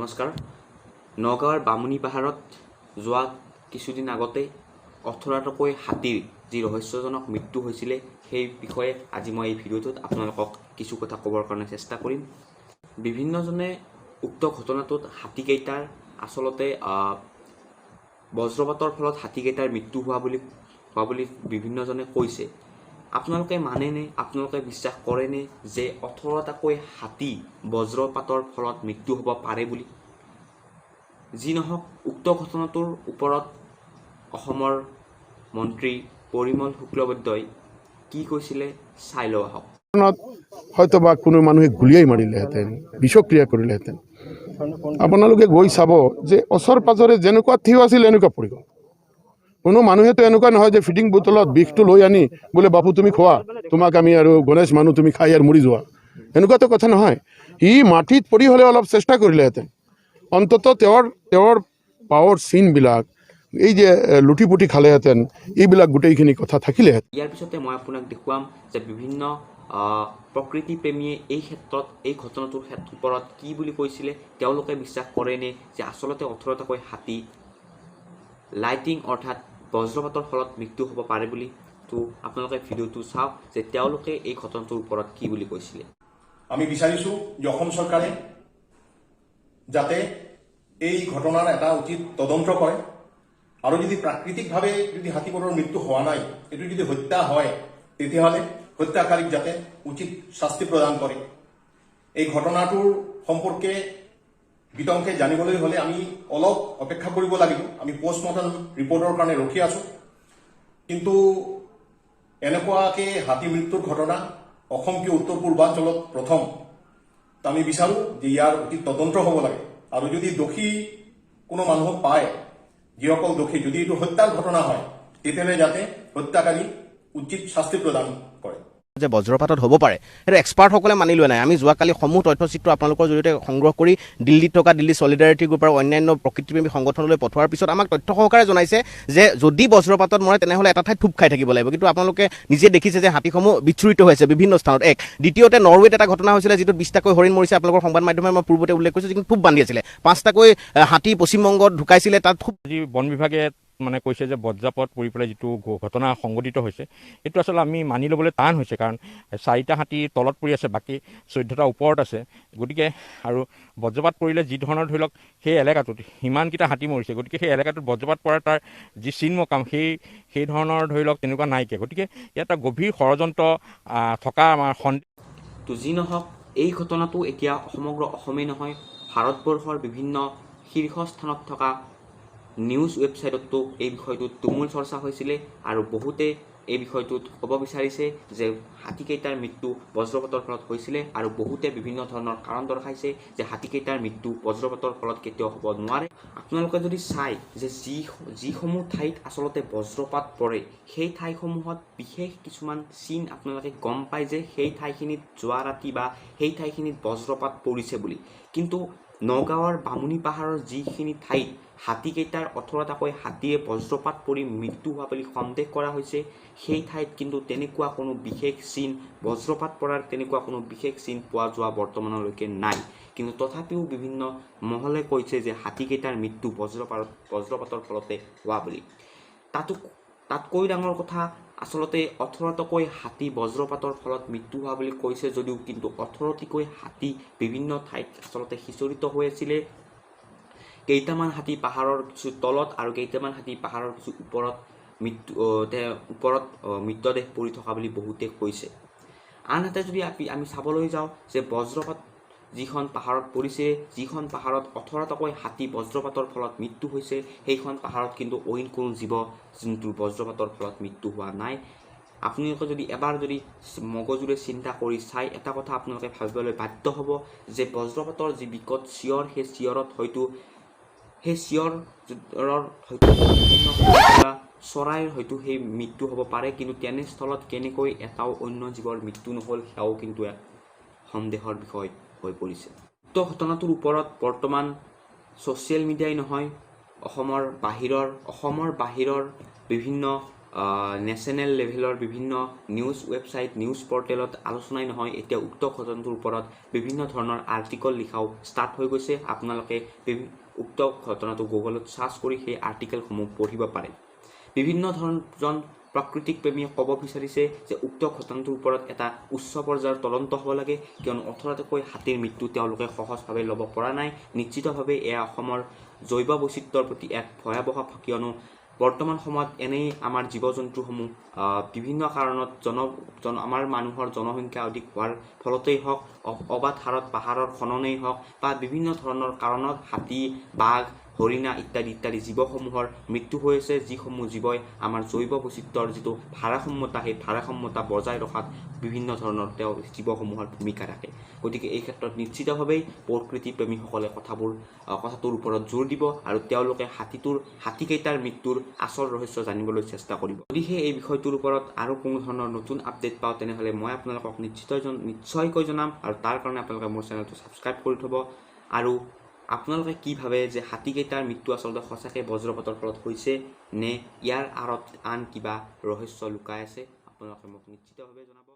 নমস্কাৰ। নগাঁৱৰ বামুণী পাহাৰত যোৱা কিছুদিন আগতে 18টাকৈ হাতীৰ যি ৰহস্যজনক মৃত্যু হৈছিলে সেই বিষয়ে আজি মই এই ভিডিঅ'টোত আপোনালোকক কিছু কথা ক'বৰ কাৰণে চেষ্টা কৰিম। বিভিন্নজনে উক্ত ঘটনাটোত হাতীকেইটাৰ আচলতে বজ্ৰপাতৰ ফলত হাতীকেইটাৰ মৃত্যু হোৱা বুলি বিভিন্নজনে কৈছে। আপোনালোকে মানেনে, আপোনালোকে বিশ্বাস কৰেনে যে 18টাকৈ হাতী বজ্ৰপাতৰ ফলত মৃত্যু হ'ব পাৰে বুলি? যি নহওক, উক্ত ঘটনাটোৰ ওপৰত অসমৰ মন্ত্ৰী পৰিমল শুক্লবৈদ্যই কি কৈছিলে চাই লওঁ আহক। হয়তো বা কোনো মানুহে গুলিয়াই মাৰিলেহেঁতেন, বিষক্ৰিয়া কৰিলেহেঁতেন। আপোনালোকে গৈ চাব যে ওচৰ পাজৰে যেনেকুৱা থিয় আছিল এনেকুৱা পৰিব। কোনো মানুহেতো এনেকুৱা নহয় যে ফিডিং বটলত বিষটো লৈ আনি বোলে বাপু তুমি খোৱা, তোমাক আমি আৰু গণেশ মানুহ তুমি খাই আৰু মৰি যোৱা, এনেকুৱাতো কথা নহয়। সি মাটিত পৰি হ'লে অলপ চেষ্টা কৰিলেহেঁতেন। অন্ততঃ তেওঁৰ পাৱাৰ চিনবিলাক এই যে লুটি পুটি খালেহেঁতেন, এইবিলাক গোটেইখিনি কথা থাকিলেহেঁতেন। ইয়াৰ পিছতে মই আপোনাক দেখুৱাম যে বিভিন্ন প্ৰকৃতি প্ৰেমীয়ে এই ঘটনাটোৰ ওপৰত কি বুলি কৈছিলে, তেওঁলোকে বিশ্বাস কৰেনে যে আচলতে 18টাকৈ হাতী লাইটিং অৰ্থাৎ বজ্ৰপাতৰ ফলত মৃত্যু হ'ব পাৰে বুলি। তো আপোনালোকে ভিডিঅ'টো চাওক যে তেওঁলোকে এই ঘটনাটোৰ ওপৰত কি বুলি কৈছিলে। আমি বিচাৰিছোঁ যে অসম চৰকাৰে যাতে এই ঘটনাৰ এটা উচিত তদন্ত কৰে আৰু যদি প্ৰাকৃতিকভাৱে যদি হাতীবোৰৰ মৃত্যু হোৱা নাই, এইটো যদি হত্যা হয়, তেতিয়াহ'লে হত্যাকাৰীক যাতে উচিত শাস্তি প্ৰদান কৰে। এই ঘটনাটোৰ সম্পৰ্কে বিতংকে জানিবলৈ হ'লে আমি অলপ অপেক্ষা কৰিব লাগিব। আমি পোষ্টমৰ্টম ৰিপৰ্টৰ কাৰণে ৰখি আছোঁ। কিন্তু এনেকুৱাকৈ হাতী মৃত্যুৰ ঘটনা অসম কি উত্তৰ পূৰ্বাঞ্চলত প্ৰথম। আমি বিচাৰোঁ যে ইয়াৰ অতি তদন্ত হ'ব লাগে আৰু যদি দোষী কোনো মানুহক পায়, যিসকল দোষী, যদি এইটো হত্যাৰ ঘটনা হয়, তেতিয়াহ'লে যাতে হত্যাকাৰী উচিত শাস্তি প্ৰদান কৰে। যে বজ্ৰপাতত হ'ব পাৰে সেইটো এক্সপাৰ্টসকলে মানি লোৱা নাই। আমি যোৱাকালি সমূহ তথ্যচিত্ৰ আপোনালোকৰ জৰিয়তে সংগ্ৰহ কৰি দিল্লীত থকা দিল্লী ছলিডাৰিটি গ্ৰুপ আৰু অন্যান্য প্ৰকৃতিপ্ৰেমী সংগঠনলৈ পঠোৱাৰ পিছত আমাক তথ্য সহকাৰে জনাইছে যে যদি বজ্ৰপাতত মৰে তেনেহ'লে এটা ঠাইত থুপ খাই থাকিব লাগিব। কিন্তু আপোনালোকে নিজে দেখিছে যে হাতীসমূহ বিচ্ছুৰিত হৈছে বিভিন্ন স্থানত। দ্বিতীয়তে নৰৱেত এটা ঘটনা হৈছিলে যিটোত 20টাকৈ হৰিণ মৰিছে। আপোনালোকৰ সংবাদ মাধ্যমে মই পূৰ্বতে উল্লেখ কৰিছোঁ, যিটো থুপ বান্ধি আছিলে। 5টাকৈ হাতী পশ্চিমবংগত ঢুকাইছিলে, তাত থুপ। আজি বন বিভাগে কৈছে যে বজ্ৰপাত পৰি পেলাই যিটো ঘটনা সংঘটিত হৈছে, এইটো আচলতে আমি মানি ল'বলৈ টান হৈছে। কাৰণ 4টা হাতী তলত পৰি আছে, বাকী 14টা ওপৰত আছে। গতিকে আৰু বজ্ৰপাত পৰিলে যি ধৰণৰ ধৰি লওক সেই এলেকাটোত সিমানকেইটা হাতী মৰিছে, গতিকে সেই এলেকাটোত বজ্ৰপাত পৰাৰ তাৰ যি চিনমকাম সেই ধৰণৰ ধৰি লওক তেনেকুৱা নাইকিয়া। গতিকে ইয়াত এটা গভীৰ ষড়যন্ত্ৰ থকা আমাৰ সন্দেহ। তো যি নহওক, এই ঘটনাটো এতিয়া সমগ্ৰ অসমেই নহয়, ভাৰতবৰ্ষৰ বিভিন্ন শীৰ্ষস্থানত থকা নিউজ ৱেবছাইটতো এই বিষয়টোত তুমুল চৰ্চা হৈছিলে আৰু বহুতে এই বিষয়টোত ক'ব বিচাৰিছে যে হাতীকেইটাৰ মৃত্যু বজ্ৰপাতৰ ফলত হৈছিলে আৰু বহুতে বিভিন্ন ধৰণৰ কাৰণ দৰ্শাইছে যে হাতীকেইটাৰ মৃত্যু বজ্ৰপাতৰ ফলত কেতিয়াও হ'ব নোৱাৰে। আপোনালোকে যদি চাই যে যিসমূহ ঠাইত আচলতে বজ্ৰপাত পৰে, সেই ঠাইসমূহত বিশেষ কিছুমান চিন আপোনালোকে গম পায় যে সেই ঠাইখিনিত যোৱা ৰাতি বা সেই ঠাইখিনিত বজ্ৰপাত পৰিছে বুলি। কিন্তু নগাঁৱৰ বামুণী পাহাৰৰ যিখিনি ঠাইত হাতীকেইটাৰ 18টাকৈ হাতীয়ে বজ্ৰপাত পৰি মৃত্যু হোৱা বুলি সন্দেহ কৰা হৈছে, সেই ঠাইত কিন্তু তেনেকুৱা কোনো বিশেষ চিন, বজ্ৰপাত পৰাৰ তেনেকুৱা কোনো বিশেষ চিন পোৱা যোৱা বৰ্তমানলৈকে নাই। কিন্তু তথাপিও বিভিন্ন মহলে কৈছে যে হাতীকেইটাৰ মৃত্যু বজ্ৰপাতৰ ফলতে হোৱা বুলি। তাতকৈ ডাঙৰ কথা, আচলতে 18টাকৈ হাতী বজ্ৰপাতৰ ফলত মৃত্যু হোৱা বুলি কৈছে যদিও কিন্তু 18টিকৈ হাতী বিভিন্ন ঠাইত আচলতে সিঁচৰিত হৈ আছিলে। কেইটামান হাতী পাহাৰৰ কিছু তলত আৰু কেইটামান হাতী পাহাৰৰ কিছু ওপৰত মৃতদেহ পৰি থকা বুলি বহুতে কৈছে। আনহাতে যদি আমি চাবলৈ যাওঁ যে বজ্ৰপাত যিখন পাহাৰত পৰিছে, যিখন পাহাৰত 18টাকৈ হাতী বজ্ৰপাতৰ ফলত মৃত্যু হৈছে, সেইখন পাহাৰত কিন্তু অইন কোনো জীৱ জন্তু বজ্ৰপাতৰ ফলত মৃত্যু হোৱা নাই। আপোনালোকে যদি এবাৰ মগজুৰে চিন্তা কৰি চাই, এটা কথা আপোনালোকে ভাবিবলৈ বাধ্য হ'ব যে বজ্ৰপাতৰ যি বিকট চিঞৰ, সেই চিঞৰৰ হয়তো বিভিন্ন চৰাইৰ হয়তো সেই মৃত্যু হ'ব পাৰে। কিন্তু তেনেস্থলত কেনেকৈ এটাও অন্য জীৱৰ মৃত্যু নহ'ল, সেয়াও কিন্তু এক সন্দেহৰ বিষয় হৈ পৰিছে। উক্ত ঘটনাটোৰ ওপৰত বৰ্তমান ছ'চিয়েল মিডিয়াই নহয়, অসমৰ বাহিৰৰ বিভিন্ন নেশ্যনেল লেভেলৰ বিভিন্ন নিউজ ৱেবছাইট নিউজ পৰ্টেলত আলোচনাই নহয়, এতিয়া উক্ত ঘটনাটোৰ ওপৰত বিভিন্ন ধৰণৰ আৰ্টিকল লিখাও ষ্টাৰ্ট হৈ গৈছে। আপোনালোকে উক্ত ঘটনাটো গুগলত চাৰ্চ কৰি সেই আৰ্টিকেলসমূহ পঢ়িব পাৰে। বিভিন্ন ধৰণৰ প্ৰাকৃতিক প্ৰেমীয়ে ক'ব বিচাৰিছে যে উক্ত ঘটনাটোৰ ওপৰত এটা উচ্চ পৰ্যায়ৰ তদন্ত হ'ব লাগে, কিয়নো 18টাকৈ হাতীৰ মৃত্যু তেওঁলোকে সহজভাৱে ল'ব পৰা নাই। নিশ্চিতভাৱে এয়া অসমৰ জৈৱ বৈচিত্ৰ্যৰ প্ৰতি এক ভয়াৱহ, কিয়নো বৰ্তমান সময়ত এনেই আমাৰ জীৱ জন্তুসমূহ বিভিন্ন কাৰণত আমাৰ মানুহৰ জনসংখ্যা অধিক হোৱাৰ ফলতেই হওক, অবাধ হাৰত পাহাৰৰ খননেই হওক বা বিভিন্ন ধৰণৰ কাৰণত হাতী, বাঘ, হৰিণা ইত্যাদি ইত্যাদি জীৱসমূহৰ মৃত্যু হৈ আছে, যিসমূহ জীৱই আমাৰ জৈৱ বৈচিত্ৰ্যৰ যিটো ভাৰসাম্যতা, সেই ভাৰসাম্যতা বজাই ৰখাত বিভিন্ন ধৰণৰ জীৱসমূহৰ ভূমিকা থাকে। গতিকে এই ক্ষেত্ৰত নিশ্চিতভাৱেই প্ৰকৃতিপ্ৰেমীসকলে কথাটোৰ ওপৰত জোৰ দিব আৰু তেওঁলোকে হাতীকেইটাৰ মৃত্যুৰ আচল ৰহস্য জানিবলৈ চেষ্টা কৰিব। যদিহে এই বিষয়টোৰ ওপৰত আৰু কোনো ধৰণৰ নতুন আপডেট পাওঁ, তেনেহ'লে মই আপোনালোকক নিশ্চয়কৈ জনাম, আৰু তাৰ কাৰণে আপোনালোকে মোৰ চেনেলটো ছাবস্ক্ৰাইব কৰি থ'ব। আৰু আপোনালোকে কি ভাবে যে হাতীকেইটাৰ মৃত্যু আচলতে সঁচাকৈ বজ্ৰপাতৰ ফলত হৈছে নে ইয়াৰ আঁৰত আন কিবা ৰহস্য লুকাই আছে? আপোনালোকে মোক নিশ্চিতভাৱে জনাব।